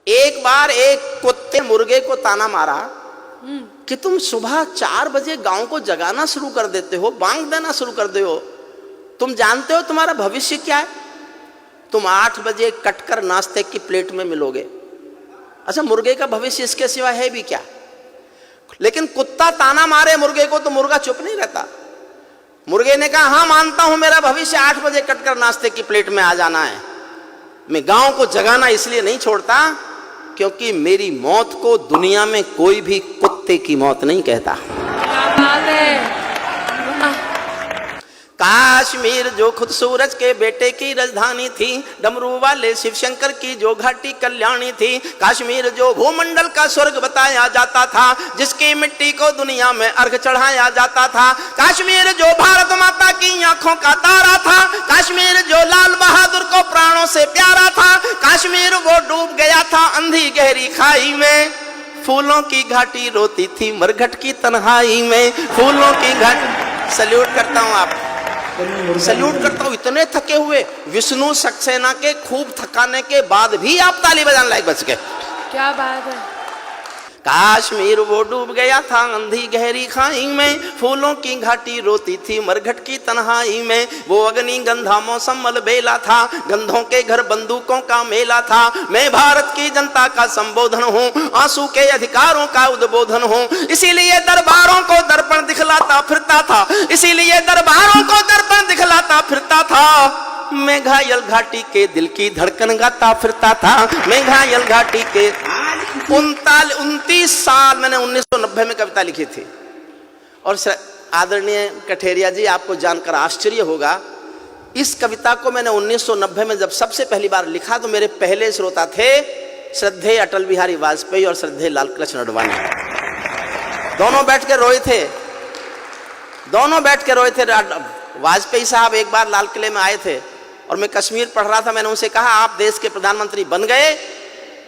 एक बार एक कुत्ते मुर्गे को ताना मारा कि तुम सुबह 4 बजे गांव को जगाना शुरू कर देते हो, बांग देना शुरू कर दे हो। तुम जानते हो तुम्हारा भविष्य क्या है? तुम 8 बजे कटकर नाश्ते की प्लेट में मिलोगे। अच्छा, मुर्गे का भविष्य इसके सिवा है भी क्या? लेकिन कुत्ता ताना मारे मुर्गे को तो मुर्गा चुप नहीं रहता। मुर्गे ने कहा, हाँ मानता हूं मेरा भविष्य 8 बजे कटकर नाश्ते की प्लेट में आ जाना है। मैं गांव को जगाना इसलिए नहीं छोड़ता क्योंकि मेरी मौत को दुनिया में कोई भी कुत्ते की मौत नहीं कहता। काश्मीर जो खुद सूरज के बेटे की राजधानी थी, डमरू वाले शिव शंकर की जो घाटी कल्याणी थी, काश्मीर जो भूमंडल का स्वर्ग बताया जाता था, जिसकी मिट्टी को दुनिया में अर्घ चढ़ाया जाता था, काश्मीर जो भारत माता की आंखों का तारा था, काश्मीर जो लाल बहादुर को प्राणों से प्यारा था, काश्मीर वो डूब गया था अंधी गहरी खाई में। फूलों की घाटी रोती थी मरघट की तन्हाई में, फूलों की घाटी। सल्यूट करता हूं आप, सल्यूट करता हूं। इतने थके हुए विष्णु सक्सेना के खूब थकाने के बाद भी आप ताली बजाने लायक बच गए। क्या बात है। काश्मीर वो डूब गया था अंधी गहरी खाई में, फूलों की घाटी रोती थी मरघट की तन्हाई में, वो अग्नि गंधा मौसम मलबेला था, गंधों के घर बंदूकों का मेला था। मैं भारत की जनता का संबोधन हूँ, आंसू के अधिकारों का उद्बोधन हूँ, इसीलिए दरबारों को दर्पण दिखलाता फिरता था, इसीलिए दरबारों को दर्पण दिखलाता फिरता था। मैं घायल घाटी के दिल की धड़कन गाता फिरता था, मैं घायल घाटी के 29 साल मैंने 1990 में कविता लिखी थी। और आदरणीय कठेरिया जी, आपको जानकर आश्चर्य होगा, इस कविता को मैंने 1990 में जब सबसे पहली बार लिखा तो मेरे पहले श्रोता थे श्रद्धेय अटल बिहारी वाजपेयी और श्रद्धेय लाल कृष्ण आडवाणी। दोनों बैठ के रोए थे, दोनों बैठ के रोए थे। वाजपेयी साहब एक बार लाल किले में आए थे और मैं कश्मीर पढ़ रहा था। मैंने उनसे कहा, आप देश के प्रधानमंत्री बन गए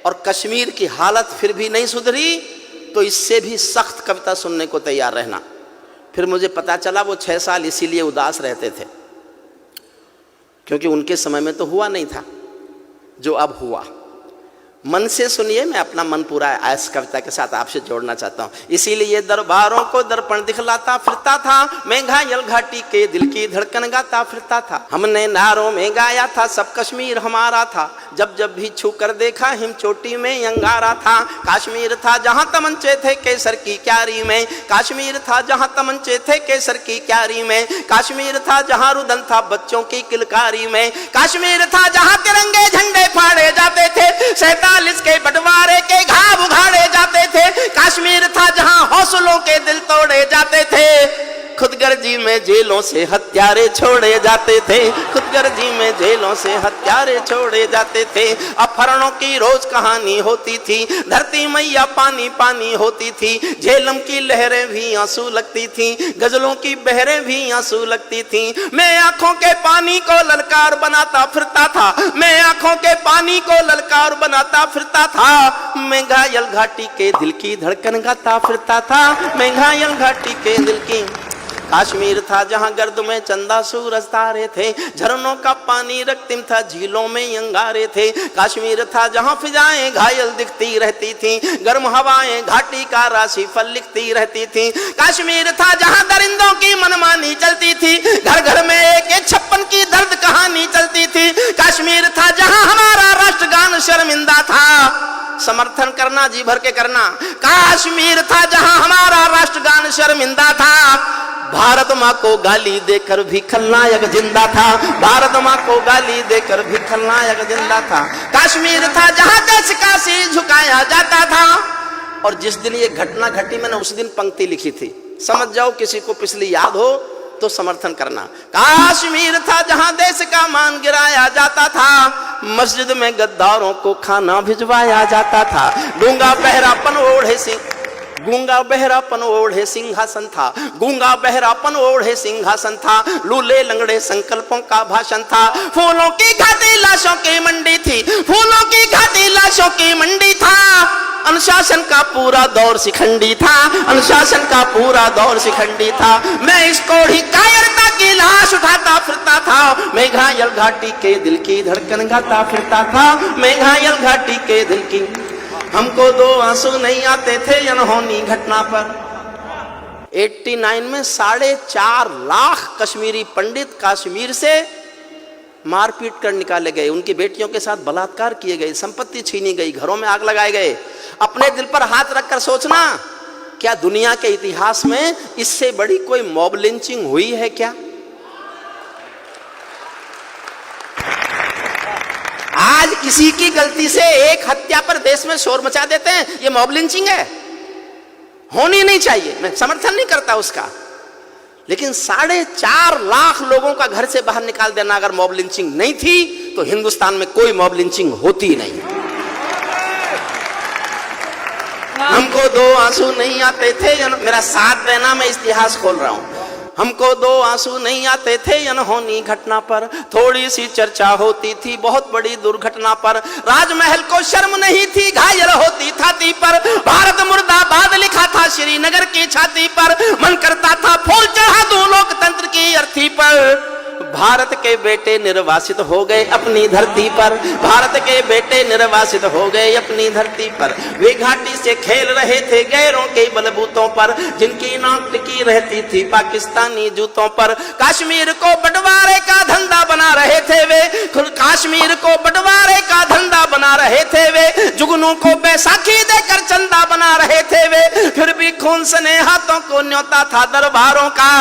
और कश्मीर की हालत फिर भी नहीं सुधरी तो इससे भी सख्त कविता सुनने को तैयार रहना। फिर मुझे पता चला वो 6 साल इसीलिए उदास रहते थे क्योंकि उनके समय में तो हुआ नहीं था जो अब हुआ। मन से सुनिए, मैं अपना मन पूरा इस कविता के साथ आपसे जोड़ना चाहता हूँ। इसीलिए दरबारों को दर्पण दिखलाता फिरता था, मैं घायल घाटी के दिल की धड़कन गाता फिरता था। हमने नारों में गाया था सब कश्मीर हमारा था, जब जब भी छू कर देखा हिम चोटी में अंगारा था। काश्मीर था जहाँ तमंचे थे केसर की क्यारी में, काश्मीर था जहाँ तमंचे थे केसर की क्यारी में, काश्मीर था जहाँ रुदन था बच्चों की किलकारी में, काश्मीर था जहाँ तिरंगे झंडे फाड़े जाते थे, 47 के बंटवारे के घाव उघाड़े जाते थे, काश्मीर था जहां हौसलों के दिल तोड़े जाते थे, खुदगर्जी में जेलों से हत्यारे छोड़े जाते थे, खुदगर्जी में जेलों से हत्यारे छोड़े जाते थे। अपहरणों की रोज कहानी होती थी, धरती मैया पानी पानी होती थी, झेलम की लहरें भी आंसू लगती थी, गजलों की बहरें भी आंसू लगती थी। मैं आंखों के पानी को ललकार बनाता फिरता था, मैं आंखों के पानी को ललकार बनाता फिरता था, मैं घायल घाटी के दिल की धड़कन गाता फिरता था, मैं घायल घाटी के दिल की। काश्मीर था जहां गर्द में चंदा सूरज तारे थे, झरनों का पानी रक्तिम था झीलों में अंगारे थे, काश्मीर था जहां फिजाएं घायल दिखती रहती थी, गर्म हवाएं घाटी का राशि फल लिखती रहती थी, काश्मीर था जहां दरिंदों की मनमानी चलती थी, घर घर में एक 56 की दर्द कहानी चलती थी, काश्मीर था जहां हमारा राष्ट्रगान शर्मिंदा था, समर्थन करना जी भर के करना। काश्मीर था जहां हमारा राष्ट्रगान शर्मिंदा था, भारत माँ को गाली देकर भी खलनायक जिंदा था, भारत माँ को गाली देकर भी खलनायक जिंदा था। काश्मीर था जहां देश का सिर झुकाया जाता था। और जिस दिन ये घटना घटी मैंने उस दिन पंक्ति लिखी थी, समझ जाओ, किसी को पिछली याद हो तो समर्थन करना। काश्मीर था जहां देश का मान गिराया जाता था, मस्जिद में गद्दारों को खाना भिजवाया जाता था, गूंगा बहरापन ओढ़े सिंह, गूंगा बहरापन ओढ़े सिंहासन था, गूंगा बहरापन ओढ़े सिंहासन था, लूले लंगड़े संकल्पों का भाषण था, फूलों की घाटी लाशों की मंडी थी, फूलों की घाटी लाशों की मंडी था, अनुशासन का पूरा दौर शिखंडी था, अनुशासन का पूरा दौर शिखंडी था। मैं इस कोढ़ी कायरता की लाश उठाता फिरता था, मैं घायल घाटी के दिल की धड़कन गाता फिरता था, मैं घायल घाटी के दिल की। हमको 2 आंसू नहीं आते थे अनहोनी घटना पर। 89 में 4.5 लाख कश्मीरी पंडित कश्मीर से मारपीट कर निकाले गए, उनकी बेटियों के साथ बलात्कार किए गए, संपत्ति छीनी गई, घरों में आग लगाए गए। अपने दिल पर हाथ रखकर सोचना, क्या दुनिया के इतिहास में इससे बड़ी कोई मॉब लिंचिंग हुई है क्या? आज किसी की गलती से एक हत्या पर देश में शोर मचा देते हैं, ये मॉब लिंचिंग है, होनी नहीं चाहिए, मैं समर्थन नहीं करता उसका। लेकिन 4.5 लाख लोगों का घर से बाहर निकाल देना अगर मॉब लिंचिंग नहीं थी तो हिंदुस्तान में कोई मॉब लिंचिंग होती नहीं। हमको 2 आंसू नहीं आते थे, मेरा साथ देना, मैं इतिहास खोल रहा हूं। हमको 2 आंसू नहीं आते थे अनहोनी घटना पर, थोड़ी सी चर्चा होती थी बहुत बड़ी दुर्घटना पर। राजमहल को शर्म नहीं थी, घायल होती छाती पर, भारत मुर्दाबाद लिखा था श्रीनगर की छाती पर। मन करता था फूल चढ़ा दूं लोकतंत्र की अर्थी पर। भारत के बेटे निर्वासित हो गए अपनी धरती पर, भारत के बेटे निर्वासित हो गए अपनी धरती पर। वे घाटी से खेल रहे थे गैरों के बलबूतों पर, जिनकी नाक टिकी रहती थी पाकिस्तानी जूतों पर। कश्मीर को बंटवारे का धंधा बना रहे थे वे, कश्मीर को बंटवारे का धंधा बना रहे थे वे। जुगनू को बैसाखी देकर चंदा बना रहे थे वे, फिर भी खून सने हाथों को न्योता था दरबारों का।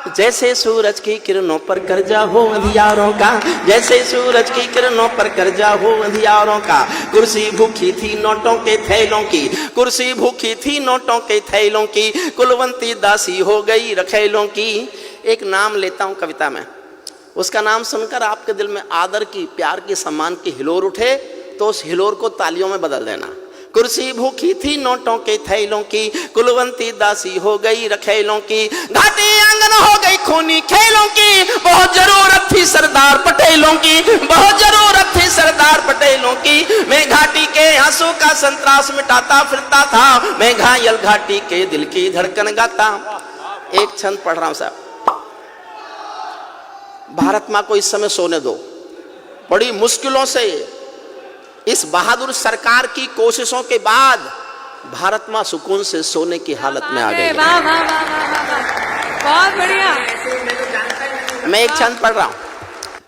जैसे सूरज की किरणों पर कर्जा हो अंधियारों का, जैसे सूरज की किरणों पर कर्जा हो अंधियारों का। कुर्सी भूखी थी नोटों के थैलों की, कुर्सी भूखी थी नोटों के थैलों की, कुलवंती दासी हो गई रखेलों की। एक नाम लेता हूं कविता में, उसका नाम सुनकर आपके दिल में आदर की, प्यार की, सम्मान की हिलोर उठे तो उस हिलोर को तालियों में बदल देना। कुर्सी भूखी थी नोटों के थैलों की, कुलवंती दासी हो गई रखेलों की। घाटी आंगन हो गई खूनी खेलों की, बहुत जरूरत थी सरदार पटेलों की, बहुत जरूरत थी सरदार पटेलों की। मैं घाटी के आंसू का संतरास मिटाता फिरता था, मैं घायल घाटी के दिल की धड़कन गाता। एक छंद पढ़ रहा हूं साहब। भारत मां को इस समय सोने दो, बड़ी मुश्किलों से इस बहादुर सरकार की कोशिशों के बाद भारत मां सुकून से सोने की हालत में आ गई। वाह वाह वाह वाह वाह, बहुत बढ़िया। मैं एक छंद पढ़ रहा हूं।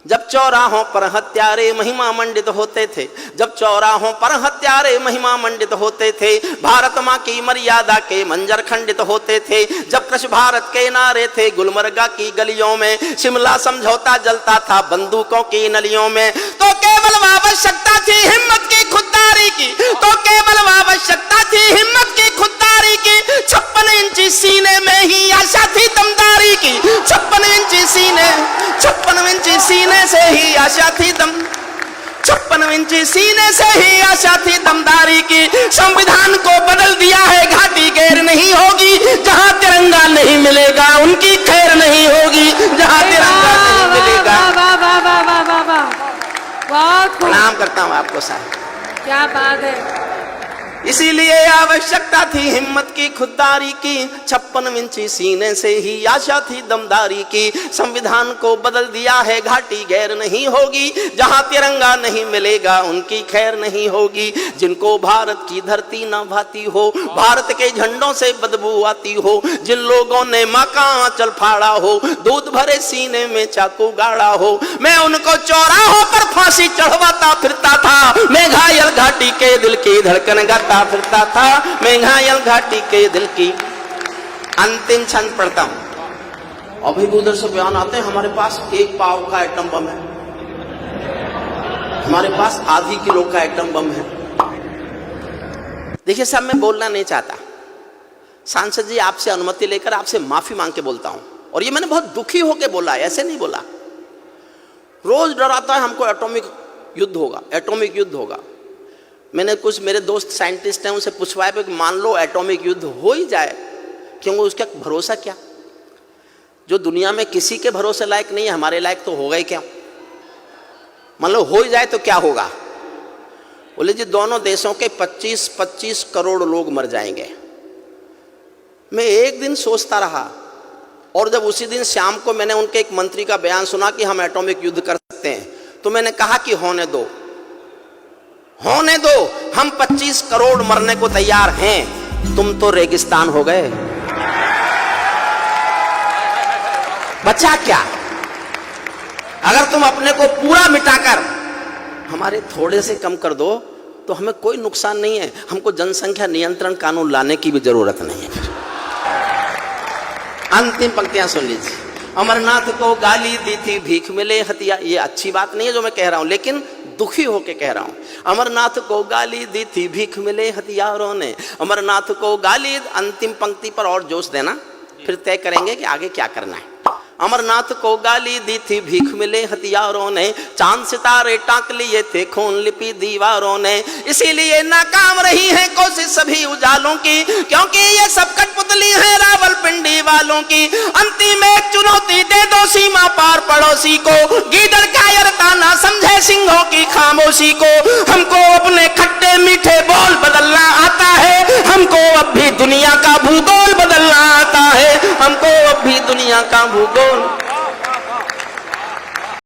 जब चौराहों पर हत्यारे महिमा मंडित होते थे, जब चौराहों पर हत्यारे महिमा मंडित होते थे, भारत मां की मर्यादा के मंजर खंडित होते थे। जब कृष भारत के नारे थे गुलमर्गा की गलियों में, शिमला समझौता जलता था बंदूकों की नलियों में। तो केवल आवश्यकता थी हिम्मत की खुददारी की, तो केवल आवश्यकता थी हिम्मत की खुददारी की। 56 इंची सीने में ही आशा थी दमदारी की, 56 इंची सीने, 56 इंची सीने से ही आशा थी 56 इंची सीने से ही आशा थी दमदारी की। संविधान को बदल दिया है घाटी गैर नहीं होगी, जहां तिरंगा नहीं मिलेगा उनकी खैर नहीं होगी, जहां तिरंगा नहीं मिलेगा। प्रणाम करता हूं आपको साहब, क्या बात है। इसीलिए आवश्यकता थी हिम्मत की खुददारी की, 56 इंची सीने से ही आशा थी दमदारी की। संविधान को बदल दिया है घाटी गैर नहीं होगी, जहां तिरंगा नहीं मिलेगा उनकी खैर नहीं होगी। जिनको भारत की धरती न भाती हो, भारत के झंडों से बदबू आती हो, जिन लोगों ने मां का आंचल फाड़ा हो, दूध भरे सीने में चाकू गाड़ा हो, मैं उनको चौराहों पर फांसी चढ़वाता फिरता था। मैं घायल घाटी के दिल की धड़कन गाता फिरता था, मैं घायल घाटी के दिल की। अंतिम छंद पढ़ता हूं। अभी उधर से बयान आते हैं हमारे पास 1 पाव का एटम बम है, हमारे पास आधी किलो का एटम बम है। देखिए साहब, मैं बोलना नहीं चाहता, सांसद जी आपसे अनुमति लेकर आपसे माफी मांग के बोलता हूं, और ये मैंने बहुत दुखी होकर बोला, ऐसे नहीं बोला। रोज डराता है हमको एटॉमिक युद्ध होगा, एटॉमिक युद्ध होगा। मैंने कुछ मेरे दोस्त साइंटिस्ट हैं उनसे पूछवाया कि मान लो एटॉमिक युद्ध हो ही जाए, क्योंकि उसका भरोसा क्या? जो दुनिया में किसी के भरोसे लायक नहीं है, हमारे लायक तो होगा ही क्या? मान लो हो ही जाए तो क्या होगा? बोले जी दोनों देशों के 25-25 करोड़ लोग मर जाएंगे। मैं एक दिन सोचता रहा, और जब उसी दिन शाम को मैंने उनके एक मंत्री का बयान सुना कि हम एटॉमिक युद्ध कर सकते हैं, तो मैंने कहा कि होने दो, होने दो, हम 25 करोड़ मरने को तैयार हैं, तुम तो रेगिस्तान हो गए, बचा क्या? अगर तुम अपने को पूरा मिटाकर हमारे थोड़े से कम कर दो तो हमें कोई नुकसान नहीं है, हमको जनसंख्या नियंत्रण कानून लाने की भी जरूरत नहीं है। फिर अंतिम पंक्तियां सुन लीजिए। अमरनाथ को गाली दी थी भीख मिले हथियार, ये अच्छी बात नहीं है जो मैं कह रहा हूं, लेकिन दुखी होके कह रहा हूं। अमरनाथ को गाली दी थी भीख मिले हथियारों ने, अमरनाथ को गाली। अंतिम पंक्ति पर और जोश देना, फिर तय करेंगे कि आगे क्या करना है। अमरनाथ को गाली दी थी भीख मिले हथियारों ने, चांद सितारे टांक लिए थे खून लिपि दीवारों ने, इसीलिए नाकाम रही है कोशिश सभी उजालों की, क्योंकि ये सब कठपुतली है रावलपिंडी वालों की। अंतिम एक चुनौती दे दो सीमा पार पड़ोसी को, गीदड़ कायरता ना समझे सिंहों की खामोशी को। हमको अपने खट्टे मीठे बोल बदलना आता है, हमको अब भी दुनिया का भूगोल बदलना आता है, हमको अब भी दुनिया का भूगोल।